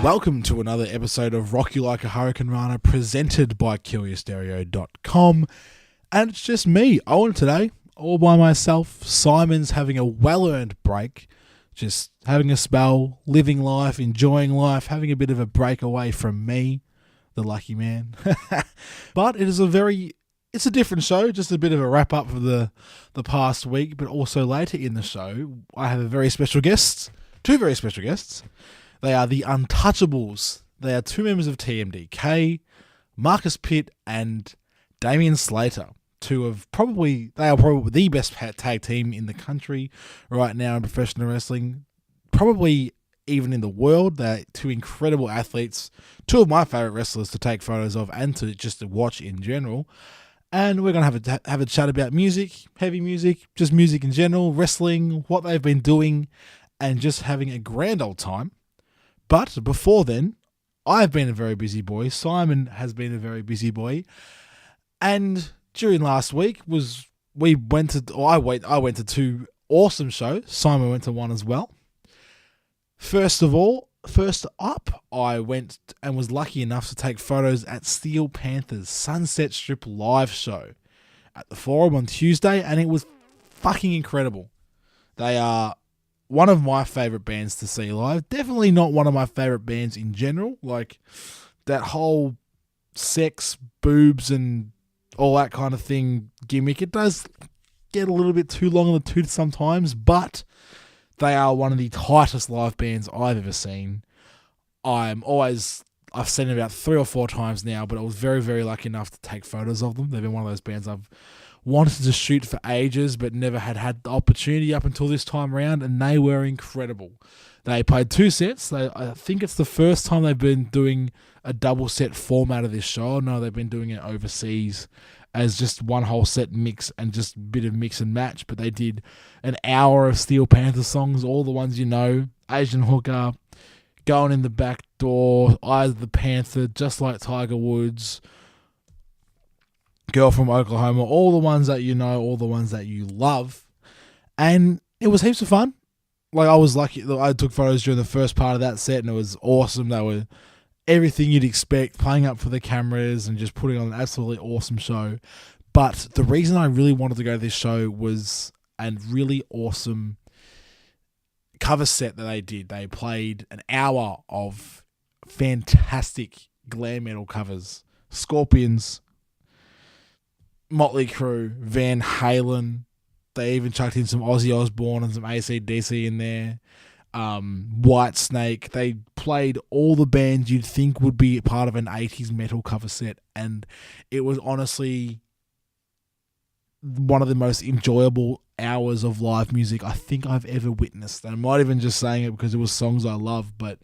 Welcome to another episode of Rock You Like a Hurricane Runner presented by CuriousStereo.com. And it's just me, Owen, today, all by myself. Simon's having a well-earned break, just having a spell, living life, enjoying life, having a bit of a break away from me, the lucky man. But it's a different show, just a bit of a wrap-up for the past week, but also later in the show, I have two very special guests. They are the Untouchables. They are two members of TMDK, Marcius Pitt and Damian Slater. They are probably the best tag team in the country right now in professional wrestling. Probably even in the world. They're two incredible athletes. Two of my favourite wrestlers to take photos of and to watch in general. And we're going to have a chat about music, heavy music, just music in general, wrestling, what they've been doing, and just having a grand old time. But before then, I've been a very busy boy. Simon has been a very busy boy. And during last week, I went to two awesome shows. Simon went to one as well. First up, I went and was lucky enough to take photos at Steel Panther's Sunset Strip live show at the Forum on Tuesday, and it was fucking incredible. They are one of my favourite bands to see live. Definitely not one of my favourite bands in general. Like, that whole sex, boobs, and all that kind of thing gimmick, it does get a little bit too long in the tooth sometimes, but they are one of the tightest live bands I've ever seen. I've seen it about 3 or 4 times now, but I was very, very lucky enough to take photos of them. They've been one of those bands I've wanted to shoot for ages, but never had the opportunity up until this time around, and they were incredible. They played 2 sets. I think it's the first time they've been doing a double set format of this show. No, they've been doing it overseas as just one whole set mix and just a bit of mix and match, but they did an hour of Steel Panther songs, all the ones you know, Asian Hooker, Going in the Back Door, Eyes of the Panther, Just Like Tiger Woods, Girl from Oklahoma, all the ones that you know, all the ones that you love. And it was heaps of fun. Like, I was lucky. I took photos during the first part of that set, and it was awesome. They were everything you'd expect, playing up for the cameras and just putting on an absolutely awesome show. But the reason I really wanted to go to this show was a really awesome cover set that they did. They played an hour of fantastic glam metal covers. Scorpions, Motley Crue, Van Halen. They even chucked in some Ozzy Osbourne and some AC/DC in there. Whitesnake. They played all the bands you'd think would be part of an 80s metal cover set, and it was honestly one of the most enjoyable hours of live music I think I've ever witnessed. And I'm not even just saying it because it was songs I love, but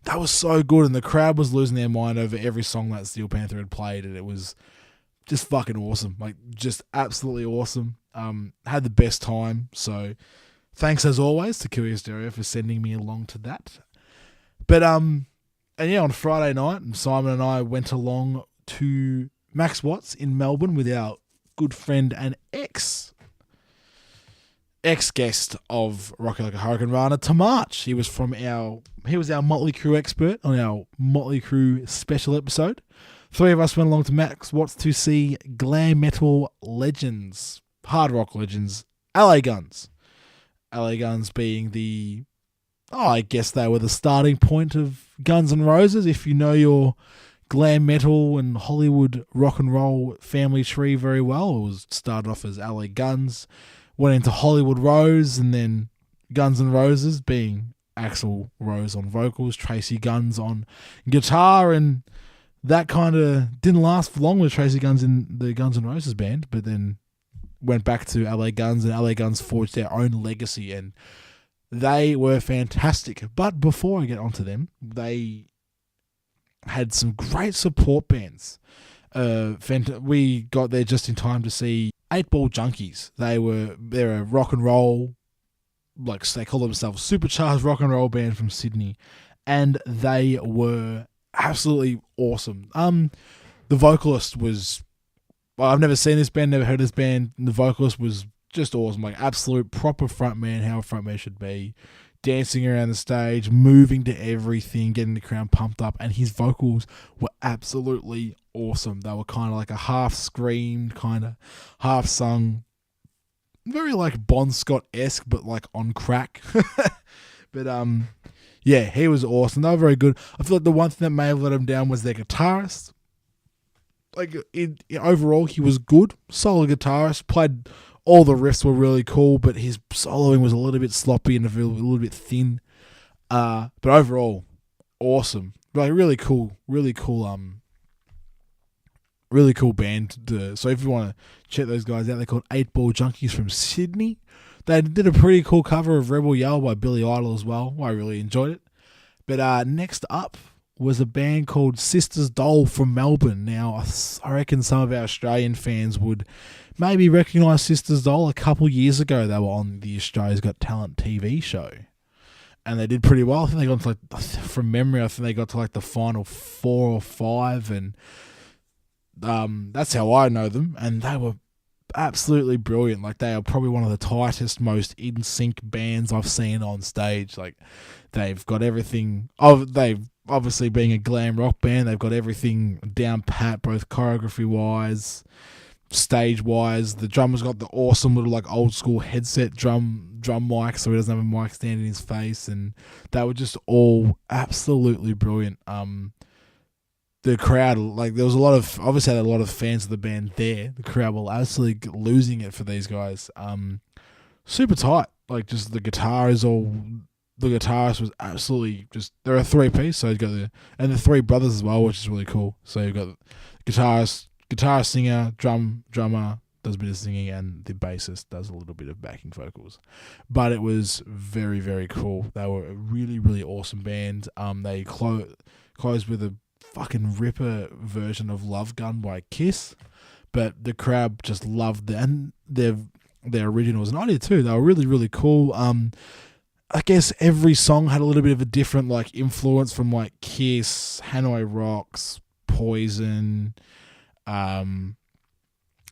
that was so good, and the crowd was losing their mind over every song that Steel Panther had played, and it was just fucking awesome. Like, just absolutely awesome. Had the best time, so thanks as always to Curious Stereo for sending me along to that. But and yeah, on Friday night, Simon and I went along to Max Watts in Melbourne with our good friend and ex-guest of Rock Like a Hurricane Runner, Tamarch. He was our Motley Crue expert on our Motley Crue special episode. 3 of us went along to Max Watts to see glam metal legends, hard rock legends, LA Guns. LA Guns being I guess they were the starting point of Guns N' Roses. If you know your glam metal and Hollywood rock and roll family tree very well, it was started off as LA Guns, went into Hollywood Rose, and then Guns N' Roses being Axl Rose on vocals, Tracy Guns on guitar, and that kind of didn't last for long with Tracy Guns in the Guns N' Roses band, but then went back to LA Guns, and LA Guns forged their own legacy, and they were fantastic. But before I get onto them, they had some great support bands. We got there just in time to see 8 Ball Junkies. They're a rock and roll, like they call themselves, supercharged rock and roll band from Sydney, and they were absolutely awesome. The vocalist was, I've never seen this band, never heard this band. The vocalist was just awesome, like absolute proper frontman, how a frontman should be. dancing around the stage, moving to everything, getting the crowd pumped up, and his vocals were absolutely awesome. They were kind of like a half screamed, kind of half sung, very like Bon Scott-esque, but like on crack. But yeah, he was awesome. They were very good. I feel like the one thing that may have let him down was their guitarist. Like overall, he was good, solid guitarist. Played all the riffs were really cool, but his soloing was a little bit sloppy and a little bit thin. But overall, awesome. Like really cool band. So if you want to check those guys out, they're called 8 Ball Junkies from Sydney. They did a pretty cool cover of Rebel Yell by Billy Idol as well. I really enjoyed it. But next up was a band called Sisters Doll from Melbourne. Now, I reckon some of our Australian fans would maybe recognise Sisters Doll. A couple years ago, they were on the Australia's Got Talent TV show. And they did pretty well. I think they got to from memory, I think they got to like the final 4 or 5. And that's how I know them. And they were absolutely brilliant. Like, they are probably one of the tightest, most in sync bands I've seen on stage. Like, they've got everything. They've obviously, being a glam rock band, they've got everything down pat, both choreography wise, stage wise. The drummer's got the awesome little like old school headset drum mic, so he doesn't have a mic stand in his face, and they were just all absolutely brilliant. The crowd, like, there was obviously had a lot of fans of the band there. The crowd were absolutely losing it for these guys. Super tight. Like, just the guitarist was absolutely just, they're a 3-piece, so you've got the 3 brothers as well, which is really cool. So you've got guitarist, singer, drummer, does a bit of singing, and the bassist does a little bit of backing vocals. But it was very, very cool. They were a really, really awesome band. They closed with a fucking ripper version of Love Gun by Kiss, but the crowd just loved their originals, and I did too. They were really, really cool. I guess every song had a little bit of a different like influence from like Kiss, Hanoi Rocks, Poison, a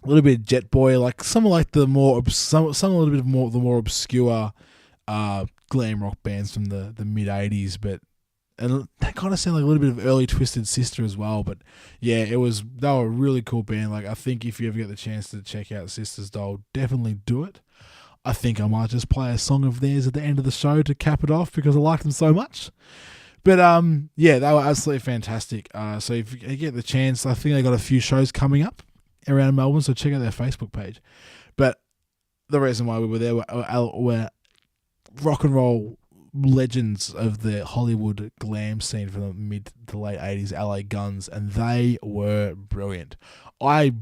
little bit of Jet Boy, like some of like the more some a little bit of the more obscure glam rock bands from the mid 80s, but and that kind of sounded like a little bit of early Twisted Sister as well. But yeah, they were a really cool band. Like, I think if you ever get the chance to check out Sisters Doll, definitely do it. I think I might just play a song of theirs at the end of the show to cap it off because I like them so much. But yeah, they were absolutely fantastic. So if you get the chance, I think they got a few shows coming up around Melbourne, so check out their Facebook page. But the reason why we were there were rock and roll legends of the Hollywood glam scene from the mid to late 80s, LA Guns, and they were brilliant. I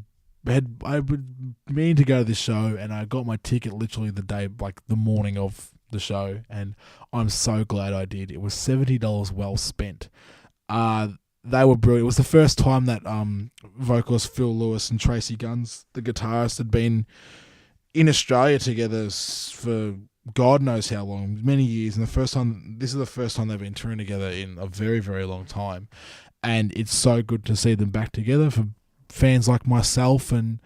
would mean to go to this show, and I got my ticket literally the day, like the morning of the show, and I'm so glad I did. It was $70 well spent. They were brilliant. It was the first time that vocalist Phil Lewis and Tracy Guns, the guitarist, had been in Australia together for God knows how long, many years. And this is the first time they've been touring together in a very, very long time. And it's so good to see them back together. For fans like myself and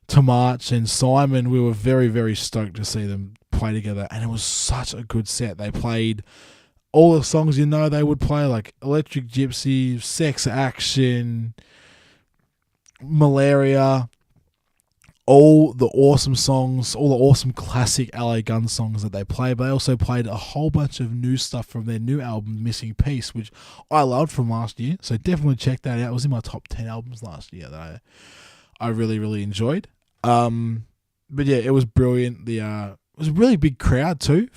Tamarch and Simon, we were very, very stoked to see them play together. And it was such a good set. They played all the songs they would play, like Electric Gypsy, Sex Action, Malaria, all the awesome songs, all the awesome classic LA Gun songs that they play. But they also played a whole bunch of new stuff from their new album, Missing Piece, which I loved from last year. So definitely check that out. It was in my top 10 albums last year that I really, really enjoyed. But yeah, it was brilliant. It was a really big crowd too.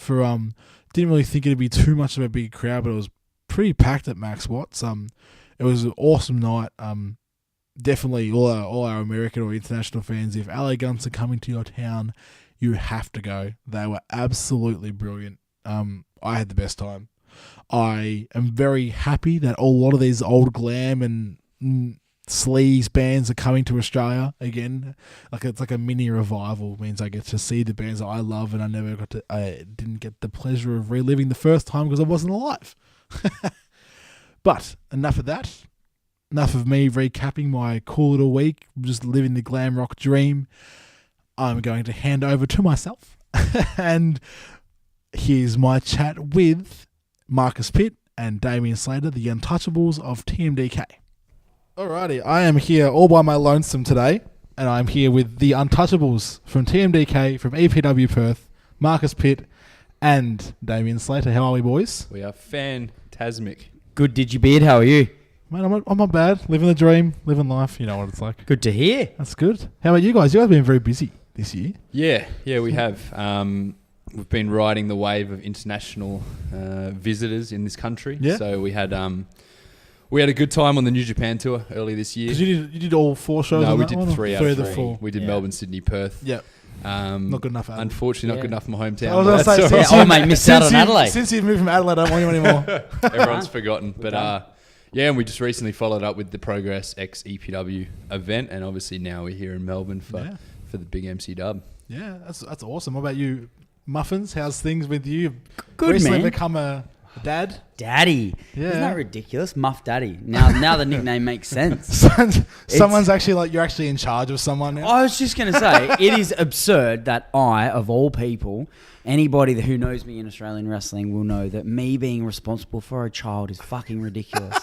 Didn't really think it'd be too much of a big crowd, but it was pretty packed at Max Watts. It was an awesome night. Definitely all our American or international fans, if LA Guns are coming to your town, you have to go. They were absolutely brilliant. I had the best time. I am very happy that a lot of these old glam and sleaze bands are coming to Australia again. Like, it's like a mini revival. It means I get to see the bands that I love, and I didn't get the pleasure of reliving the first time because I wasn't alive. But enough of that. Enough of me recapping my cool little week, just living the glam rock dream. I'm going to hand over to myself. And here's my chat with Marcius Pitt and Damian Slater, the Untouchables of TMDK. Alrighty, I am here all by my lonesome today, and I'm here with the Untouchables from TMDK, from EPW Perth, Marcius Pitt, and Damian Slater. How are we, boys? We are fantasmic. Good Digibeard, how are you? Man, I'm not bad. Living the dream, living life. You know what it's like. Good to hear. That's good. How about you guys? You guys have been very busy this year. Yeah, we have. We've been riding the wave of international visitors in this country. Yeah. So we had a good time on the New Japan tour early this year. Because you did all 4 shows. No, on we that did one, 3 out of 3. 4. We did Yeah. Melbourne, Sydney, Perth. Yep. Not good enough. Adelaide. Unfortunately, not good enough for my hometown. I was gonna but say, that's since all Oh, mate, missed out on Adelaide. Since you've moved from Adelaide, I don't want you anymore. Everyone's forgotten. But yeah, and we just recently followed up with the Progress X EPW event, and obviously now we're here in Melbourne for the big MC dub. Yeah, that's awesome. What about you, Muffins? How's things with you? Good, recently man. become a dad. Daddy. Yeah. Isn't that ridiculous? Muff Daddy. Now the nickname makes sense. Someone's actually like, you're actually in charge of someone now. I was just going to say, it is absurd that I, of all people, anybody who knows me in Australian wrestling will know that me being responsible for a child is fucking ridiculous.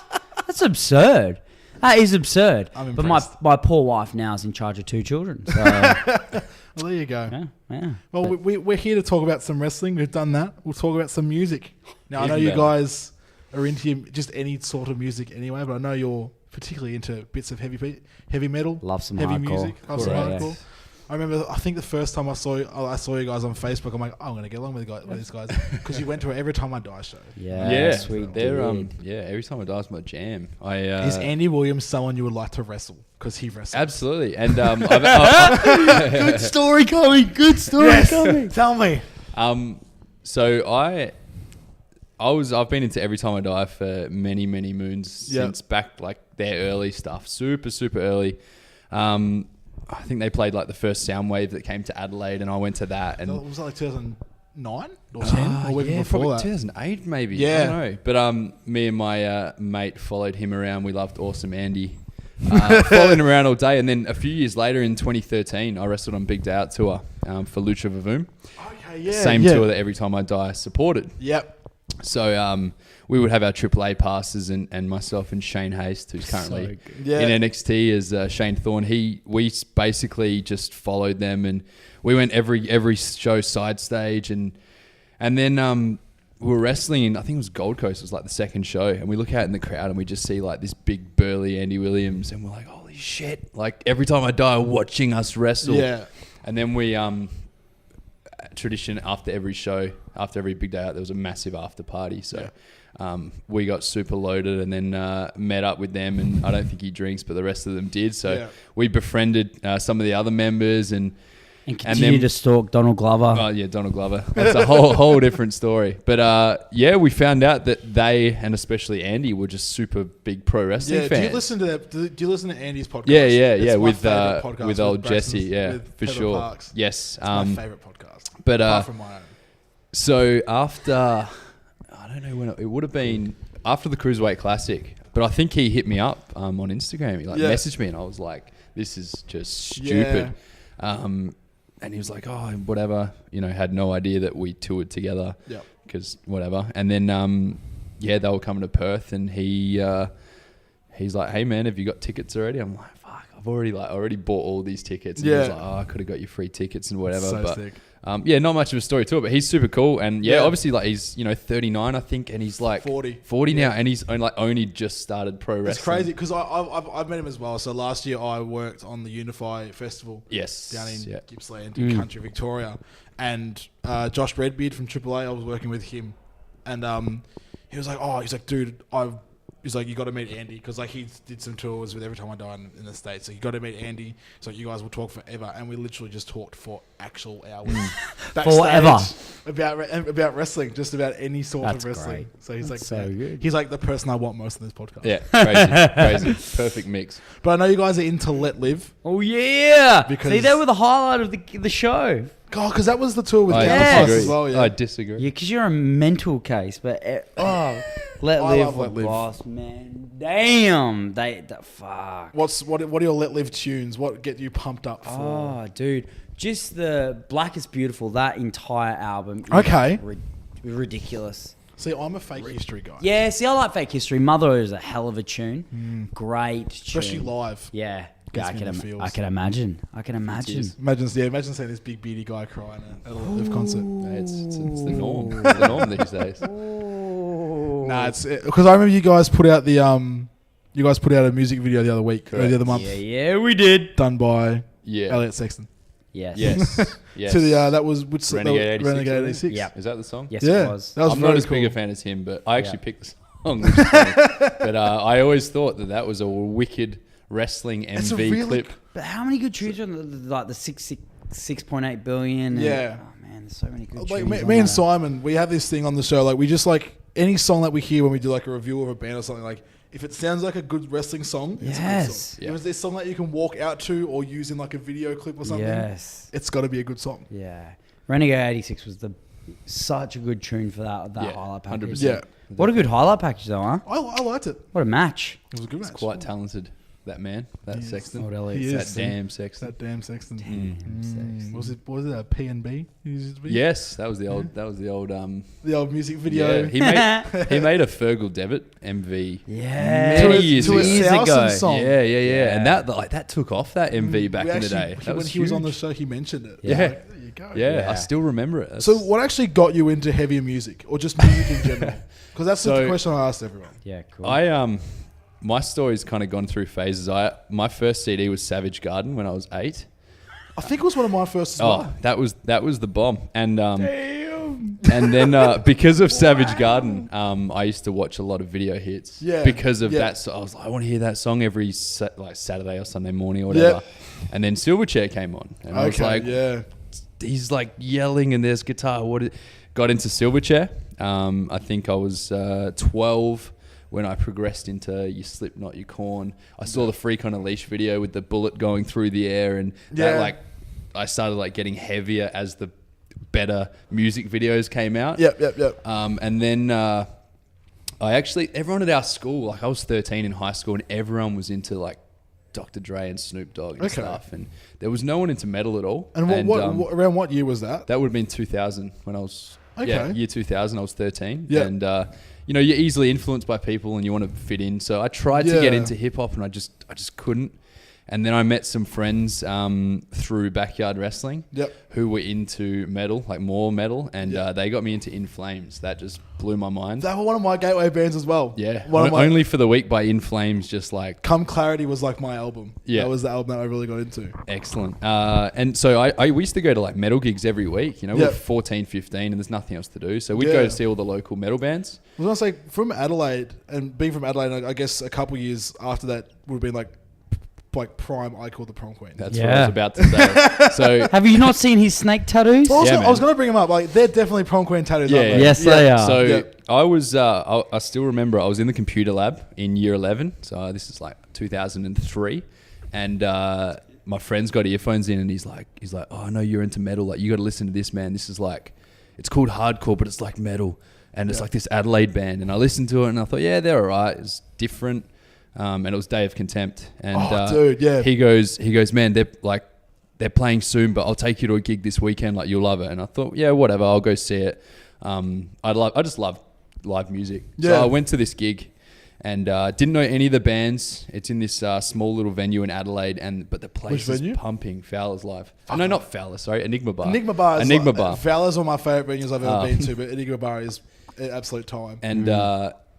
That's absurd. That is absurd. I'm but impressed. my poor wife now is in charge of 2 children. So, Well, there you go. yeah. Well, we're here to talk about some wrestling. We've done that. We'll talk about some music. Now, I know Even you better. guys are into just any sort of music anyway, but I know you're particularly into bits of heavy metal. Love some heavy hardcore. music. Love some Correct. hardcore. I remember, I think the first time I saw you guys on Facebook, I'm like, I'm going to get along with these guys. Because you went to Every Time I Die show. Yes, we they're did. every time I die is my jam. Is Andy Williams someone you would like to wrestle? Because he wrestles. Absolutely, and Good story coming. Good story coming. Tell me. So I've been into Every Time I Die for many moons since back like their early stuff, super early. I think they played like the first Soundwave that came to Adelaide, and I went to that. And Was that like 2009 or 10? Or even yeah, before probably that? 2008 maybe. Yeah. I don't know. But me and my mate followed him around. We loved Awesome Andy. Following him around all day, and then a few years later in 2013, I wrestled on Big Day Out tour for Lucha Vavoom. Okay, yeah. Same tour that Every Time I Die supported. Yep. So we would have our AAA passes, and myself and Shane Haste, who's currently Yeah. in NXT as Shane Thorne. We basically just followed them, and we went every show side stage, and then we were wrestling in, I think it was Gold Coast. It was like the second show, and we look out in the crowd and we just see like this big burly Andy Williams, and we're like, holy shit! Like Every Time I Die, watching us wrestle. Yeah. And then we tradition after every show, after every Big Day Out, there was a massive after party. So we got super loaded, and then met up with them. And I don't think he drinks, but the rest of them did. So we befriended some of the other members, and continue to stalk Donald Glover. Oh yeah, Donald Glover. That's a whole different story. But yeah, we found out that they, and especially Andy, were just super big pro wrestling fans. Do you listen to that? Do you listen to Andy's podcast? Yeah, It's my with favourite podcast with old Braxton's- Jesse, yeah, with for Pedro sure. Parks. Yes, It's my favourite podcast. But apart from my own. so after, I don't know when it would have been after the Cruiserweight Classic, but I think he hit me up on Instagram. He messaged me, and I was like, "This is just stupid." And he was like, "Oh, whatever," had no idea that we toured together. Yeah. Because whatever. And then they were coming to Perth, and he's like, "Hey man, have you got tickets already?" I'm like, "Fuck, I've already bought all these tickets." And he was like, "Oh, I could have got you free tickets and whatever." So but sick. not much of a story to it, but he's super cool. And obviously like he's 39, I think, and he's like 40 now, and he's only just started pro wrestling. It's crazy because I've met him as well. So last year I worked on the Unify Festival. Yes. Down in Gippsland, country Victoria, and Josh Redbeard from AAA. I was working with him, and he was like, "Dude, He's like, you got to meet Andy, because like he did some tours with Every Time I Die in the States. So you got to meet Andy. So you guys will talk forever, and we literally just talked for actual hours Forever. about wrestling, just about any sort of wrestling. Great. So he's That's like, so good. he's like the person I want most in this podcast. Yeah, crazy, perfect mix. But I know you guys are into Let Live. Oh yeah! Because- See, they were the highlight of the show. God, because that was the tour with I Downfall disagree. as well. Yeah. I disagree. Yeah, because you're a mental case, but Let I Live love Let Live. boss, man. Damn, fuck. What are your Let Live tunes? What get you pumped up for? Oh, dude, just the Black is Beautiful. That entire album. Is Okay. ridiculous. See, I'm a fake history guy. Yeah, see, I like Fake History. Mother is a hell of a tune. Great tune. Especially live. Yeah. Gets I me can, in the feels. I can imagine. I can imagine. Imagine seeing this big beady guy crying at a live concert. Yeah, it's the norm. It's the norm these days. Nah, it's because I remember you guys put out a music video the other week, or the other month, Yeah, we did. done by Yeah. Elliot Sexton. Yes. Yes. Yes. To the that was which Renegade 86, Renegade wasn't it? 86. Yeah. Is that the song? Yes, Yeah. it was. That was I'm very not as cool. big a fan as him, but I actually Yeah. picked the song. Which is funny. But I always thought that was a wicked wrestling It's a MV really clip. But how many good tunes are on like the 6.8 billion? Yeah. Oh man, there's so many good Like tunes. me on and there. Simon, we have this thing on the show. Like we just like any song that we hear when we do like a review of a band or something. Like if it sounds like a good wrestling song, it's a good Yes. song. Yeah. If it's this song that you can walk out to or use in like a video clip or something, Yes. it's got to be a good song. Yeah. Renegade 86 was such a good tune for that Yeah, highlight package. 100%. Yeah, What a good highlight package though, huh? I liked it. What a match. It was a good He's match. quite talented, that man, that He is. Sexton. Old Elliot He is. That Sexton. damn Sexton. That damn Sexton. Sexton. Was it a P&B? Yes, that was the old. That was the old. The old music video. Yeah, he made a Fergal Devitt MV. Yeah. Many years to a ago. Southland ago. song. Yeah, and that took off that MV back We in the actually- day. That when was he was on the huge. show, he mentioned it. Yeah. Like, there you go. Yeah, Yeah. I still remember it. So what actually got you into heavier music or just music in general? Because that's the So- question I asked everyone. Yeah, cool. My story's kind of gone through phases. My first CD was Savage Garden when I was 8. I think it was one of my first as well. Oh, that was the bomb. And Damn. and then because of Savage Garden, I used to watch a lot of video hits. Yeah, Because of yeah. that, so I was like, I want to hear that song every Saturday or Sunday morning or whatever. And then Silverchair came on, and I was like, yeah. he's like yelling, and there's guitar. Got into Silverchair. I think I was 12 when I progressed into your Slipknot, your Korn. I saw the Freak on a Leash video with the bullet going through the air, and Yeah. that like I started like getting heavier as the better music videos came out. Yep. And then everyone at our school, like I was 13 in high school, and everyone was into like Dr. Dre and Snoop Dogg and Okay. stuff, and there was no one into metal at all. And around what year was that? That would have been 2000 when I was year 2000. I was 13, Yeah. and you're easily influenced by people and you want to fit in. So I tried to get into hip hop, and I just couldn't. And then I met some friends through Backyard Wrestling who were into metal, like more metal, and they got me into In Flames. That just blew my mind. That was one of my gateway bands as well. Yeah, One of my, Only for the Week by In Flames, just like Come Clarity was like my album. Yeah. That was the album that I really got into. excellent. And so we used to go to like metal gigs every week. We were 14, 15, and there's nothing else to do. So we'd go to see all the local metal bands. I was going to say, from Adelaide, and being from Adelaide, I guess a couple years after that would have been like prime I Call the Prom Queen. That's what I was about to say. So Have you not seen his snake tattoos? Well, Yeah, I was man. going to bring them up. Like, they're definitely Prom Queen tattoos, aren't they? Yes, they are. So I was, I still remember I was in the computer lab in year 11. So this is like 2003. And my friend's got earphones in, and he's like, oh, I know you're into metal. Like, you got to listen to this, man. This is like, it's called hardcore, but it's like metal. And it's like this Adelaide band. And I listened to it, and I thought, yeah, they're all right. It's different. And it was Day of Contempt. And dude, yeah. he goes, man, they're playing soon, but I'll take you to a gig this weekend. Like, you'll love it. And I thought, yeah, whatever, I'll go see it. I just love live music. Yeah. So I went to this gig, and didn't know any of the bands. It's in this small little venue in Adelaide, but the place Which is venue? pumping. Fowler's Live. No, not Fowler. Sorry, Enigma Bar. Enigma Bar is Enigma Bar. Fowler's one of my favourite venues I've ever been to, but Enigma Bar is an absolute time. And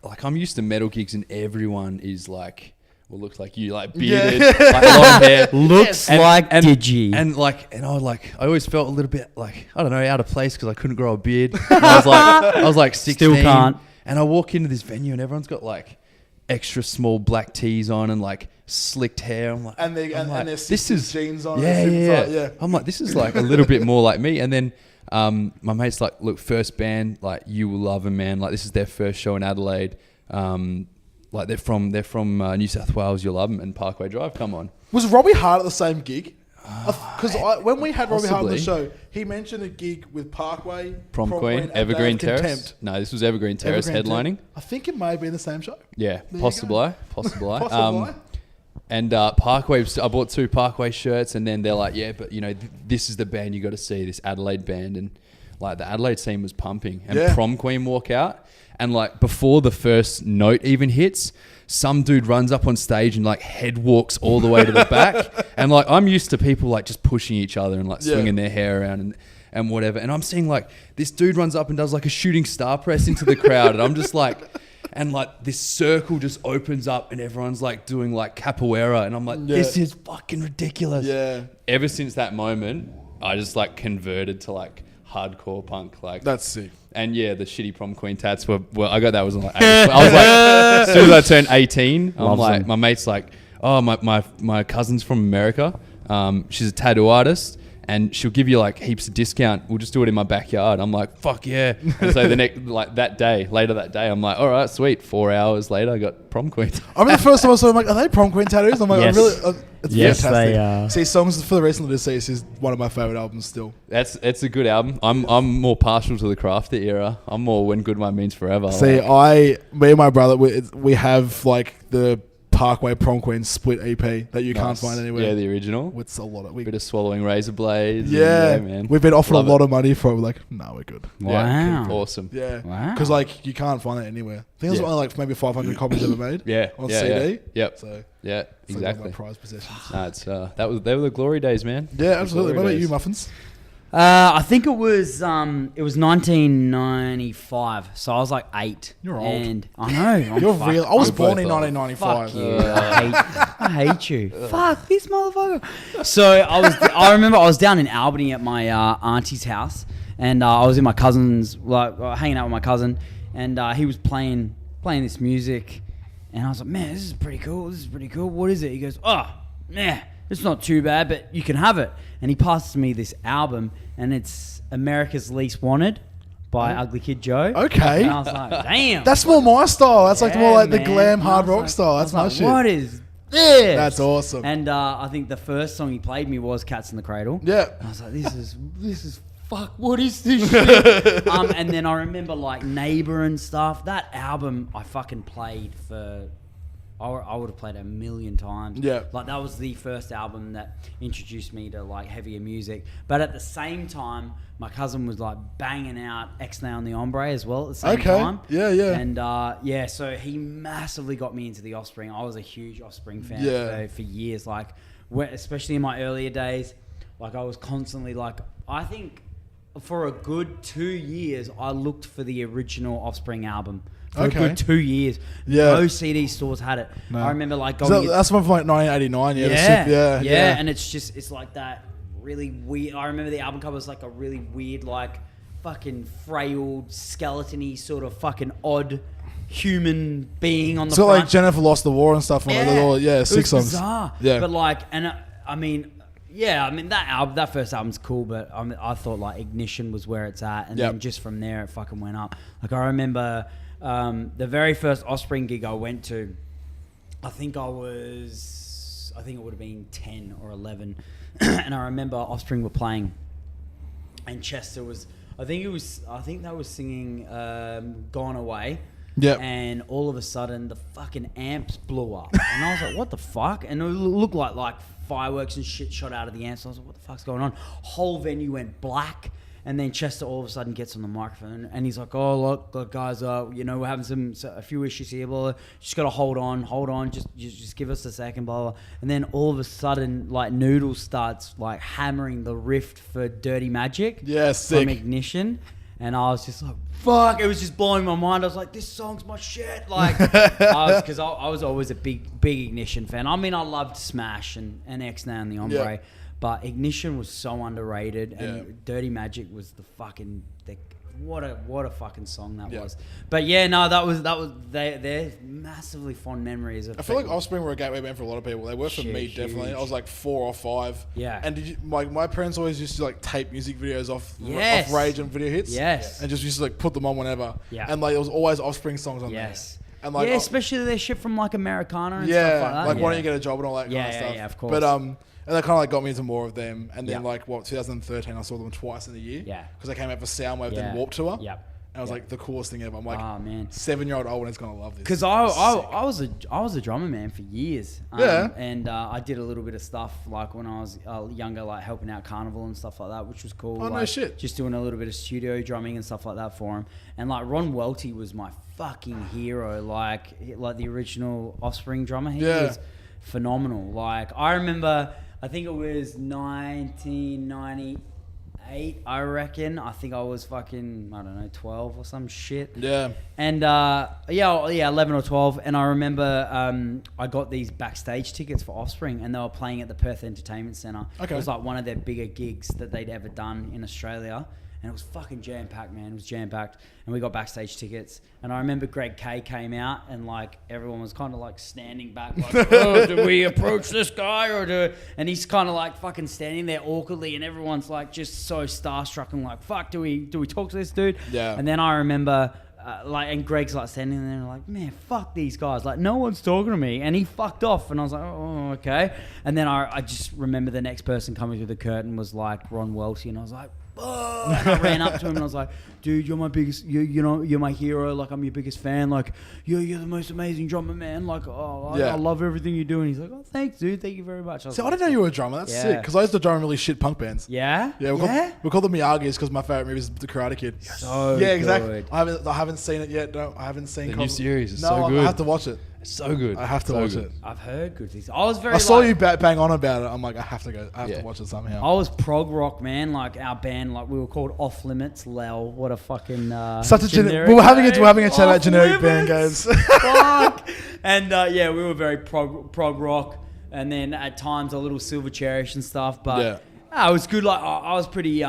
like, I'm used to metal gigs, and everyone is like, well, looks like you, like bearded, like long hair, Looks like Digi. and I always felt a little bit like, I don't know, out of place because I couldn't grow a beard. And I was like 16, Still can't. and I walk into this venue, and everyone's got like extra small black tees on and like slicked hair. I'm like, And their this is jeans on. yeah, and yeah. yeah. I'm like, this is like a little bit more like me. And then my mate's like, look, first band, like, you will love them, man. Like, this is their first show in Adelaide. Like, they're from New South Wales. You'll love them. And Parkway Drive, come on. Was Robbie Hart at the same gig? Because when we had Robbie Hart on the possibly. show, he mentioned a gig with Parkway, Prom Queen, and Evergreen Day of Terrace. Contempt. No, this was Evergreen Terrace Evergreen headlining. Terrace. I think it may have been the same show. Yeah, There you possibly. Possibly. And Parkway, I bought 2 Parkway shirts, and then they're like, yeah, but this is the band you got to see, this Adelaide band. And like the Adelaide scene was pumping, and Yeah. Prom Queen walk out, and like before the first note even hits, some dude runs up on stage and like head walks all the way to the back, and like I'm used to people like just pushing each other and like swinging their hair around and whatever, and I'm seeing like this dude runs up and does like a shooting star press into the crowd, and I'm just like. And like this circle just opens up and everyone's like doing like capoeira, and I'm like, this is fucking ridiculous. Yeah. Ever since that moment, I just like converted to like hardcore punk. Like That's sick. And yeah, the shitty prom queen tats were. Well, I got that was on like. I was like, as soon as I turned 18, I'm Loves like, them. my mate's like, oh my cousin's from America. She's a tattoo artist. And she'll give you like heaps of discount. We'll just do it in my backyard. I'm like, fuck yeah. And so the next, like later that day, I'm like, all right, sweet. 4 hours later, I got prom queen. I remember the first time I saw them, I'm like, are they prom queen tattoos? I'm like, Yes. I really, it's Yes, fantastic. they are. See, Songs for the Recently Deceased is one of my favourite albums still. It's a good album. I'm more partial to the Crafter era. I'm more When Good One Means Forever. See, like, me and my brother, we have like the Parkway Prom Queen split EP that you can't nice. find anywhere. Yeah, the original. It's a lot of Bit of swallowing razor blades. yeah, and, man. we've been offered Love a lot it. of money for it. We're like, no, we're good. Yeah, Wow. awesome. Yeah, Wow. because like you can't find it anywhere. I think there's only like maybe 500 copies ever made. Yeah, on yeah, CD. yeah. Yep. So Yeah, it's like one of exactly. my prized possessions. No, it's they were the glory days, man. Yeah, The absolutely. glory What about you, days. Muffins? I think it was 1995, so I was like 8. You're old. And I know. You're real. I was We're born both in old. 1995. Fuck you. I hate you. Fuck this motherfucker. So I remember I was down in Albany at my auntie's house, and I was in my cousin's, like hanging out with my cousin, and he was playing this music, and I was like, man, this is pretty cool. What is it? He goes, oh, yeah, it's not too bad, but you can have it. And he passes me this album, and it's America's Least Wanted by Ugly Kid Joe. Okay. And I was like, damn. That's more my style. That's like more like the man. glam And I hard was rock like- style. I That's was my like, shit. What is this? That's awesome. And I think the first song he played me was Cats in the Cradle. Yeah. And I was like, this is fuck, what is this shit? And then I remember like Neighbour and stuff. That album I fucking played for, I would have played it a million times. Yeah. Like that was the first album that introduced me to like heavier music. But at the same time, my cousin was like banging out X-Nay on the Hombre as well at the same time. Yeah, yeah. And so he massively got me into the Offspring. I was a huge Offspring fan for years. Like, especially in my earlier days, like I was constantly like, I think for a good 2 years, I looked for the original Offspring album. For a good 2 years. Yeah. No CD stores had it. No. I remember like So going... that's one from like 1989. Yeah. Yeah. And it's like that really weird... I remember the album cover was like a really weird, like fucking frail, skeleton-y sort of fucking odd human being on the So front. like Jennifer Lost the War and stuff. And like, It 6 was songs. bizarre. Yeah. But like, and I mean that first album's cool, but I thought like Ignition was where it's at, and then just from there it fucking went up. Like I remember the very first Offspring gig I went to, I think it would have been 10 or 11, and I remember Offspring were playing, and Chester was, I think they were singing Gone Away. Yeah. And all of a sudden, the fucking amps blew up. And I was like, what the fuck? And it looked like fireworks and shit shot out of the amps. I was like, what the fuck's going on? Whole venue went black. And then Chester all of a sudden gets on the microphone and he's like, oh, look guys, we're having a few issues here, blah, blah. Just got to hold on. Just give us a second, blah, blah. And then all of a sudden, like, Noodles starts, like, hammering the riff for Dirty Magic. Yeah, sick. From Ignition. And I was just like, fuck, it was just blowing my mind. I was like, this song's my shit. Like, because I was always a big Ignition fan. I mean, I loved Smash and X-Nay and the Hombre, but Ignition was so underrated, and Dirty Magic was the fucking, what a fucking song that was. But yeah, no, that was they're massively fond memories of. I feel like Offspring were a gateway band for a lot of people. They were for me, definitely. Huge. I was like 4 or 5. Yeah. And did you, my parents always used to like tape music videos off Rage and video hits. Yes. And just used to like put them on whenever. Yeah. And like there was always Offspring songs on there. And like, especially their shit from like Americana and stuff like that. Like Why Don't You Get a Job and all that kind of stuff. Yeah, of course. But and that kind of like got me into more of them. And then 2013 I saw them twice in a year. Yeah. Because they came out for Soundwave then Warped Tour. Yep. And it was like the coolest thing ever. I'm like, Oh man. 7-year-old Owen is gonna love this. Because I was a drummer, man, for years. Yeah. And I did a little bit of stuff like when I was younger, like helping out carnival and stuff like that, which was cool. Oh, no like, shit. Just doing a little bit of studio drumming and stuff like that for him. And like Ron Welty was my fucking hero, like the original Offspring drummer. He was phenomenal. Like I remember, I think it was 1998. I reckon. I think I was fucking, I don't know, 12 or some shit. Yeah. And 11 or 12. And I remember I got these backstage tickets for Offspring, and they were playing at the Perth Entertainment Centre. Okay. It was like one of their bigger gigs that they'd ever done in Australia. And it was fucking jam-packed, man. It was jam-packed. And we got backstage tickets. And I remember Greg K came out, and like everyone was kind of like standing back, like, oh, do we approach this guy or do? And he's kind of like fucking standing there awkwardly, and everyone's like just so starstruck and like, fuck, do we talk to this dude? Yeah. And then I remember and Greg's like standing there and like, man, fuck these guys. Like no one's talking to me. And he fucked off, and I was like, oh, okay. And then I just remember the next person coming through the curtain was like Ron Welty, and I was like, oh, and I ran up to him and I was like, dude, you're my biggest, you're my hero. Like, I'm your biggest fan. Like, you're the most amazing drummer, man. Like, I love everything you do. And he's like, oh, thanks, dude. Thank you very much. I didn't know you were a drummer. That's sick. Because I used to drum really shit punk bands. Yeah? Yeah, we call them Miyagi's because my favorite movie is The Karate Kid. So yeah, exactly. good. I haven't seen it yet. No, I haven't seen The new series is no, so good. I have to watch it. It's so good. I have to watch it. I've heard good things. I was very. I saw you bang on about it. I'm like, I have to go. I have to watch it somehow. I was prog rock, man. Like our band, like we were called Off Limits. Lel, what a fucking such a generic. We were having a chat about Off generic band Limits. guys. Fuck. And we were very prog rock, and then at times a little Silver Cherish and stuff. But it was good. Like I was pretty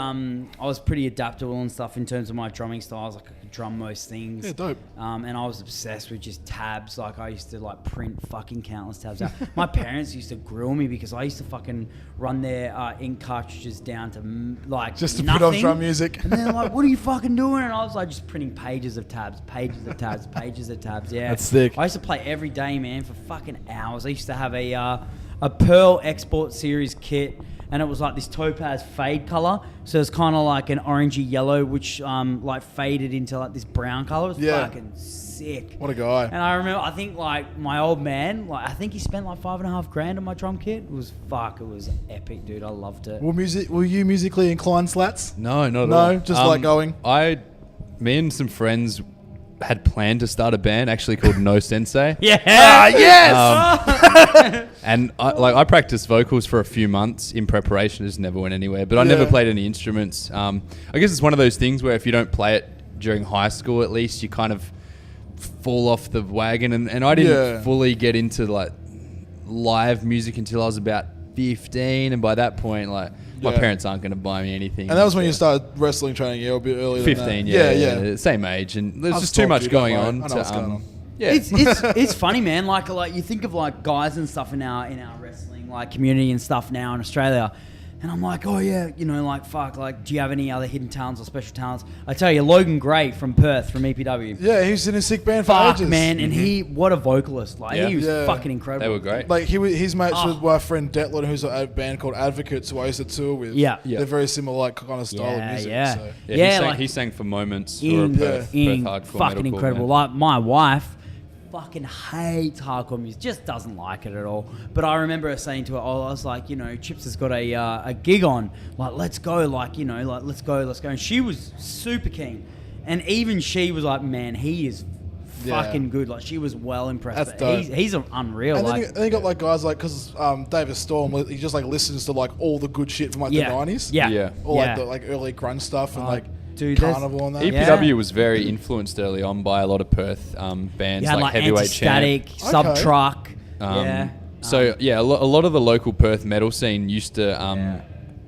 adaptable and stuff in terms of my drumming styles. Like I could drum most things. Yeah, dope. And I was obsessed with just tabs. Like I used to like print fucking countless tabs out. My parents used to grill me because I used to fucking run their ink cartridges down to like just to nothing. put off drum music. And they're like, "What are you fucking doing?" And I was like, just printing pages of tabs, pages of tabs, pages of tabs. Yeah, that's sick. I used to play every day, man, for fucking hours. I used to have a Pearl Export Series kit. And it was like this topaz fade color, so it's kind of like an orangey yellow, which like faded into like this brown color. It was fucking sick. What a guy! And I remember, I think like my old man, like I think he spent like $5,500 on my drum kit. It was epic, dude. I loved it. Were you musically inclined, Slats? No, not at all. No, just like going. Me and some friends had planned to start a band actually called No Sensei. Yeah. Yes. And I practiced vocals for a few months in preparation. It just never went anywhere. But I never played any instruments. I guess it's one of those things where if you don't play it during high school, at least you kind of fall off the wagon. And I didn't fully get into like live music until I was about 15. And by that point, like my parents aren't going to buy me anything. And that was when you started wrestling training, a bit earlier. 15, than that. yeah, same age. And there's just too much going on. Yeah. It's funny, man. Like you think of like guys and stuff in our wrestling like community and stuff now in Australia, and I'm like, oh yeah, like fuck, like do you have any other hidden talents or special talents? I tell you, Logan Gray from Perth from EPW. Yeah, he was in a sick band for fuck, ages. man, and what a vocalist! Like he was fucking incredible. They were great. Like he's mates with my friend Detlin, who's a band called Advocates, who I used to tour with. Yeah. They're very similar, like kind of style of music. Yeah. So. He sang for Moments in or a Perth hardcore fucking metalcore incredible. band. Like my wife fucking hates hardcore music, just doesn't like it at all. But I remember her saying to her, I was like, Chips has got a gig on, like let's go, like let's go. And she was super keen, and even she was like, man, he is fucking good. Like she was well impressed. He's unreal. And then you got like guys like, because David Storm, he just like listens to like all the good shit from like the 90s. Yeah. Or like the early grunge stuff and like dude, Carnival and that. EPW was very influenced early on by a lot of Perth bands like Heavyweight Anti-Static, Champ. Subtruck. So a lot of the local Perth metal scene used to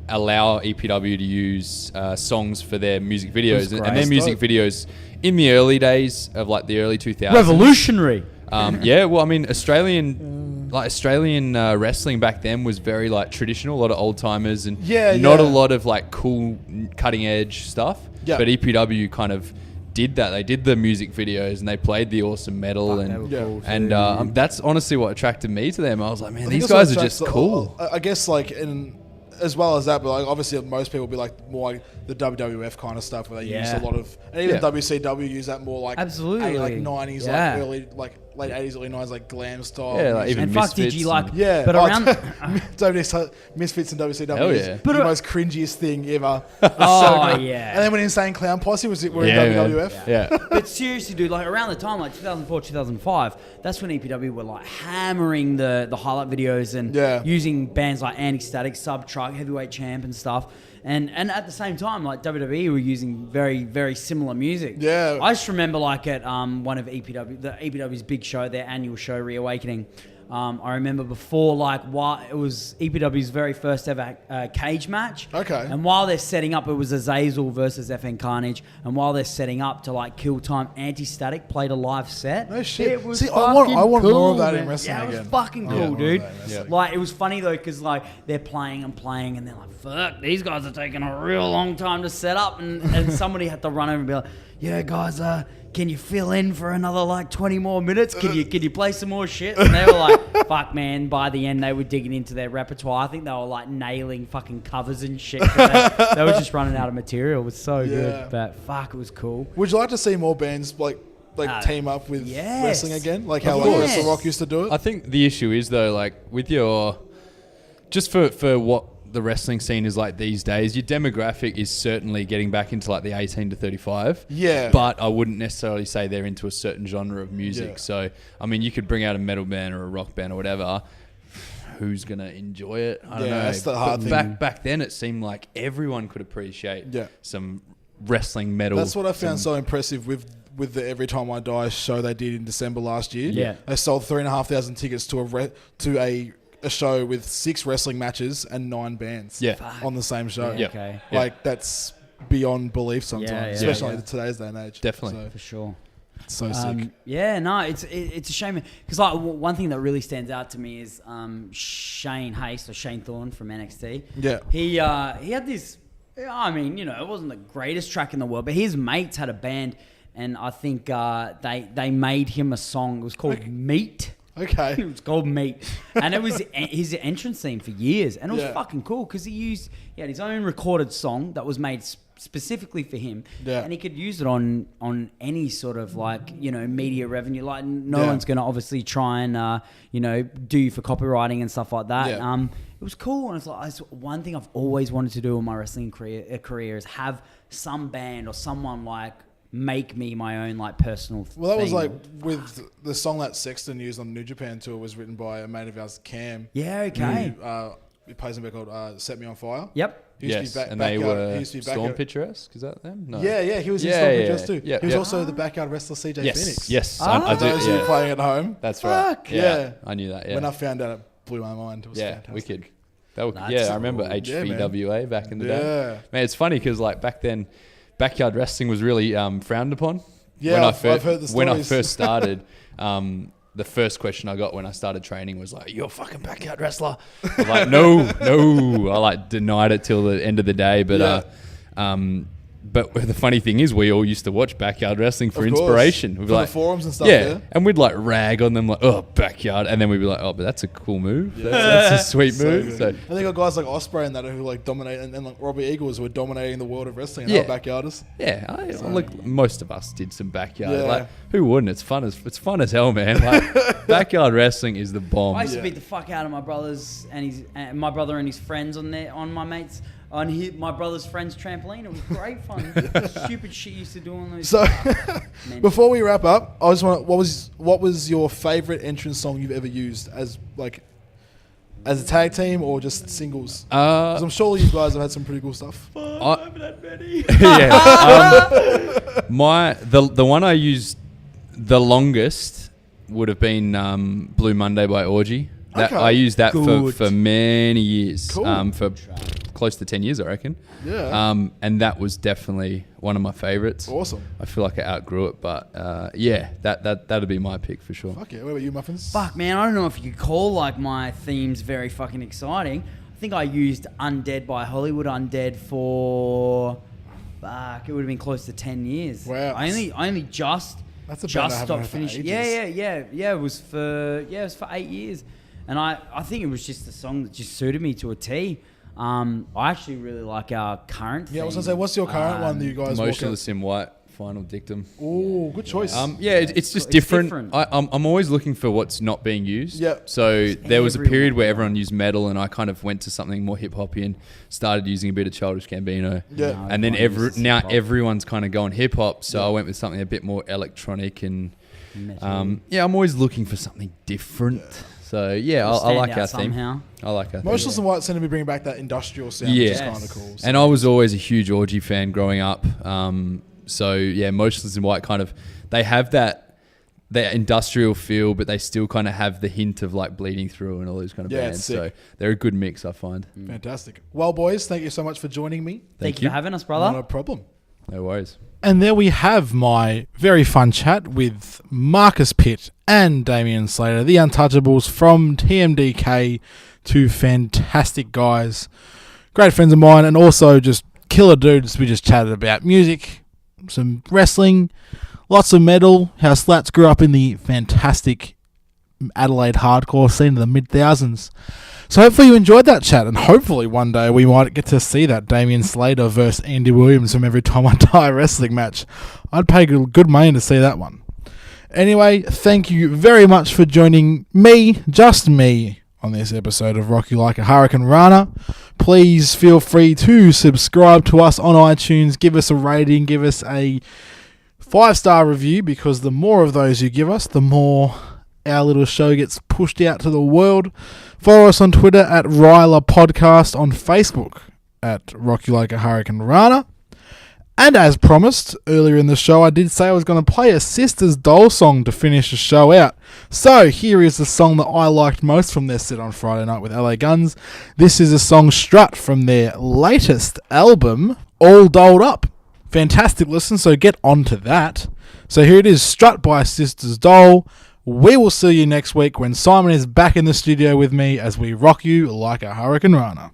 allow EPW to use songs for their music videos, and their music videos in the early days of like the early 2000s. Revolutionary. Well, I mean, Australian wrestling back then was very like traditional, a lot of old timers and not a lot of like cool cutting edge stuff. Yeah. But EPW kind of did that. They did the music videos and they played the awesome metal that's honestly what attracted me to them. I was like, man, these guys are just cool. I guess like as well as that, but like obviously most people be like more like the WWF kind of stuff where they use a lot of, and even WCW use that more like absolutely like 90s, like early like late 80s, early 90s, like glam style. Yeah, like even and fuck, Misfits. did you like? Yeah, but around Misfits and WCW Hell is yeah. the most cringiest thing ever. oh yeah. And then when Insane Clown Posse were in man. WWF. Yeah. But seriously, dude, like around the time, like 2004, 2005, that's when EPW were like hammering the highlight videos and using bands like Anti-Static, Subtruck, Heavyweight Champ and stuff. And at the same time, like WWE were using very, very similar music. Yeah. I just remember like at one of the EPW's big show, their annual show, Reawakening. I remember before, like, while it was EPW's very first ever cage match. Okay. And while they're setting up, it was Azazel versus FN Carnage. And while they're setting up to like kill time, Anti-Static played a live set. No shit. It was See, fucking I want cool, more of that man. in wrestling Yeah, it was again. fucking cool, dude. Yeah. Like, it was funny though, because like they're playing and playing, and they're like, "Fuck, these guys are taking a real long time to set up," and somebody had to run over and be like, "Yeah, guys, can you fill in for another like 20 more minutes? Can you play some more shit?" And they were like, "Fuck, man!" By the end, they were digging into their repertoire. I think they were like nailing fucking covers and shit. 'Cause they were just running out of material. It was so good, but fuck, it was cool. Would you like to see more bands like team up with wrestling again, like how like Wrestle Rock used to do it? I think the issue is though, like with your, just for what the wrestling scene is like these days, your demographic is certainly getting back into like the 18 to 35. Yeah. But I wouldn't necessarily say they're into a certain genre of music. Yeah. So, I mean, you could bring out a metal band or a rock band or whatever. Who's going to enjoy it? I don't know. That's the hard But thing. Back then, it seemed like everyone could appreciate Yeah. some wrestling metal. That's what I found so impressive with the Every Time I Die show they did in December last year. Yeah. They sold 3,500 tickets to a show with 6 wrestling matches and 9 bands on the same show. Yeah, okay. Like that's beyond belief sometimes, especially in today's day and age. Definitely. So, For sure. it's so sick. Yeah, no, it's a shame because like one thing that really stands out to me is Shane Haste or Shane Thorne from NXT. Yeah. He had this. I mean, it wasn't the greatest track in the world, but his mates had a band, and I think they made him a song. It was called Meat. Okay. It was called Meat, and it was his entrance theme for years, and it was Yeah. fucking cool because he had his own recorded song that was made specifically for him, and he could use it on any sort of like media revenue. Like no one's gonna obviously try and do you for copywriting and stuff like that. Yeah. It was cool, and it's like one thing I've always wanted to do in my wrestling career is have some band or someone like make me my own like personal Well, that was thing. like with the song that Sexton used on the New Japan tour was written by a mate of ours, Cam. Yeah, okay. He plays a band called Set Me On Fire. Yep. He used Yes, to be and they were he used to be Storm backyard- Picturesque. Is that them? No. Yeah, he was in Yeah, Storm yeah, Picturesque too. yeah, He was yeah. also the backyard wrestler CJ Yes, Phoenix. yes, Ah. I do. Those who were Yeah. playing at home. That's right. Fuck. Yeah. I knew that. Yeah. When I found out, it blew my mind. It was Yeah, fantastic. wicked. That was, That's I remember cool. HVWA back in the Yeah. day. Man, it's funny because like back then, backyard wrestling was really frowned upon. Yeah, I've heard the When I stories. first started, the first question I got when I started training was like, "You're a fucking backyard wrestler." I'm like, no. I like denied it till the end of the day, but But the funny thing is, we all used to watch backyard wrestling for Of course. inspiration. We'd be For the forums and stuff, yeah. and we'd like rag on them like, "Oh, backyard," and then we'd be like, "Oh, but that's a cool move. That's a sweet move." good. So, And they got guys like Osprey and that who like dominate, and like Robbie Eagles who were dominating the world of wrestling. And Yeah. they were backyarders. look, most of us did some backyard. Yeah. Like, who wouldn't? It's fun as hell, man. Like, backyard wrestling is the bomb. I used to Yeah. beat the fuck out of my brothers and my brother and his friends on my mates my brother's friend's trampoline. It was great fun. Stupid shit you used to do on those. So Man. before we wrap up, I just want what was your favorite entrance song you've ever used as a tag team or just singles? 'Cause I'm sure you guys have had some pretty cool stuff. I haven't had many. The one I used the longest would have been Blue Monday by Orgy. That, Okay. I used that Good. for many years. Cool. For close to 10 years, I reckon. Yeah. And that was definitely one of my favorites. Awesome. I feel like I outgrew it, but that'd be my pick for sure. Fuck yeah. What about you, Muffins? Fuck, man, I don't know if you could call like my themes very fucking exciting. I think I used Undead by Hollywood Undead for it would have been close to 10 years. Wow. I only just That's a band I haven't stopped heard for finishing. ages. Yeah. It was for 8 years, and I think it was just a song that just suited me to a T. I actually really like our current. Yeah, I was theme. gonna say, what's your current one that you guys walk out? Motionless in White, Final Dictum. Oh, good choice. It's just It's different. different. I'm always looking for what's not being used. Yep. So there was a period everyone. where everyone used metal, and I kind of went to something more hip hoppy and started using a bit of Childish Gambino. Yeah. No, And then everyone uses now hip-hop. everyone's kind of going hip hop, so I went with something a bit more electronic and Metal. I'm always looking for something different. So yeah, I Stand like out our theme. somehow. I like our theme. Motionless and White seem to be bringing back that industrial sound, Yeah. which is Yes. kind of cool. So- And I was always a huge Orgy fan growing up. So yeah, Motionless in White kind of, they have that industrial feel, but they still kind of have the hint of like Bleeding Through and all those kind of Yeah, bands. it's sick. So they're a good mix, I find. Fantastic. Well, boys, thank you so much for joining me. Thank you for having us, brother. Not a problem. No worries. And there we have my very fun chat with Marcius Pitt and Damian Slater, the Untouchables from TMDK, two fantastic guys, great friends of mine, and also just killer dudes. We just chatted about music, some wrestling, lots of metal, how Slats grew up in the fantastic Adelaide hardcore scene of the mid-thousands. So hopefully you enjoyed that chat, and hopefully one day we might get to see that Damian Slater versus Andy Williams from Every Time I Die wrestling match. I'd pay good money to see that one. Anyway, thank you very much for joining me, just me, on this episode of Rock You Like a Hurricane Rana. Please feel free to subscribe to us on iTunes, give us a rating, give us a 5-star review, because the more of those you give us, the more our little show gets pushed out to the world. Follow us on Twitter at RYLAH Podcast, on Facebook at Rock You Like a Hurricane Rana. And as promised earlier in the show, I did say I was going to play a Sisters Doll song to finish the show out. So here is the song that I liked most from their set on Friday night with LA Guns. This is a song Strut from their latest album, All Dolled Up. Fantastic listen, so get on to that. So here it is, Strut by Sisters Doll. We will see you next week when Simon is back in the studio with me as we rock you like a Hurricane Rana.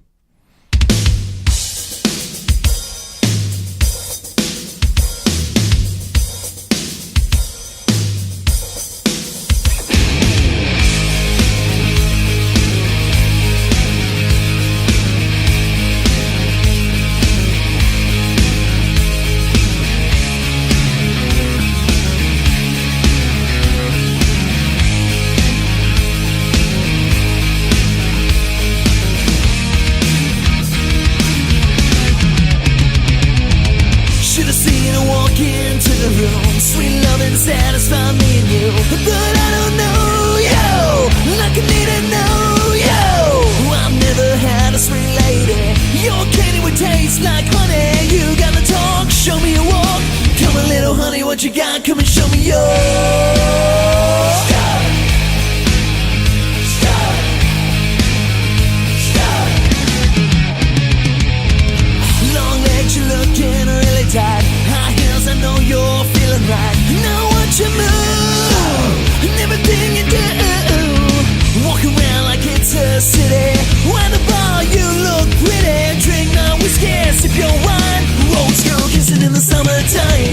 Satisfy me and you, but I don't know you like I need to know you. I've never had a sweet lady. Your candy would taste like honey. You got the talk, show me your walk. Come on, little honey, what you got? Come and show me yours. Long legs, you're looking really tight. High heels, I know you're feeling right. Know what you move and everything you do. Walk around like it's a city. When the bar, you look pretty. Drink my whiskey, sip your wine. Old school kissing in the summertime.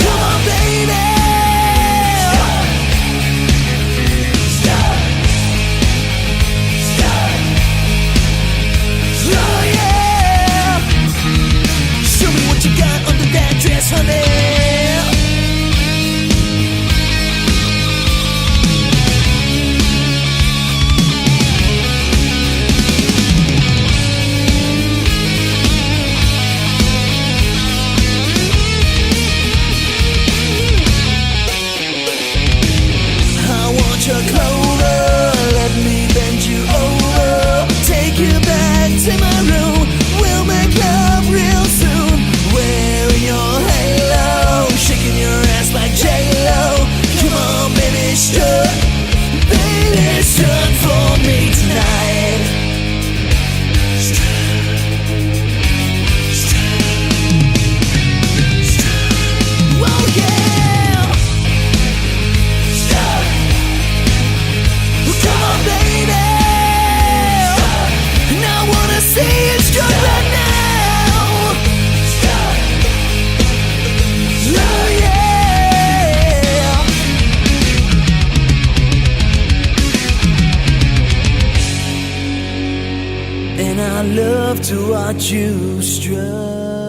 Come on, baby. Oh yeah. Show me what you got under that dress, honey. I love to watch you strut.